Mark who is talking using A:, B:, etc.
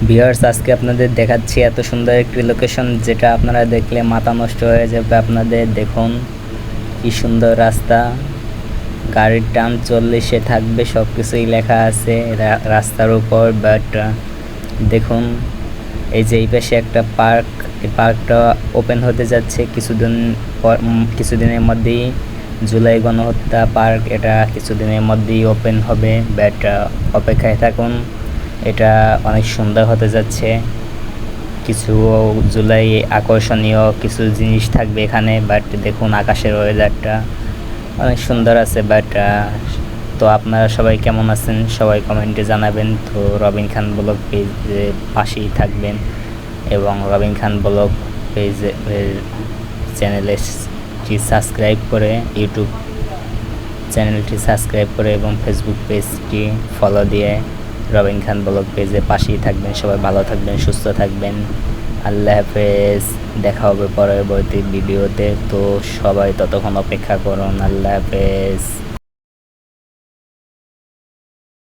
A: Viewers, আজকে আপনাদের দেখাচ্ছি এত সুন্দর একটি লোকেশন যেটা আপনারা দেখলে মাথা নষ্ট হয়ে যাবে আপনাদের। দেখুন কি সুন্দর রাস্তা, গাড়ির টান 40-এ থাকবে, সব কিছুই লেখা আছে রাস্তার উপর। বাট দেখুন এই যে এই পাশে একটা পার্ক, এই পার্কটা ওপেন হতে যাচ্ছে কিছুদিনের মধ্যেই। জুলাই গণহত্যা পার্ক, এটা কিছুদিনের মধ্যেই ওপেন হবে। বাট অপেক্ষায় থাকুন, এটা অনেক সুন্দর হতে যাচ্ছে। কিছু জুলাই আকর্ষণীয় কিছু জিনিস থাকবে এখানে। বাট দেখুন আকাশের ওয়েদারটা অনেক সুন্দর আছে। বাট তো আপনারা সবাই কেমন আছেন সবাই কমেন্টে জানাবেন। তো রবিন খান ব্লগ পেজে পাশেই থাকবেন এবং রবিন খান ব্লগ পেজে চ্যানেলটি সাবস্ক্রাইব করে, ইউটিউব চ্যানেলটি সাবস্ক্রাইব করে এবং ফেসবুক পেজটি ফলো দিয়ে রবিন খান ব্লগ পেজে পাশেই থাকবেন। সবাই ভালো থাকবেন, সুস্থ থাকবেন। আল্লাহ হাফেজ, দেখা হবে পরবর্তী ভিডিওতে। তো সবাই ততক্ষণ অপেক্ষা করুন। আল্লাহ হাফেজ।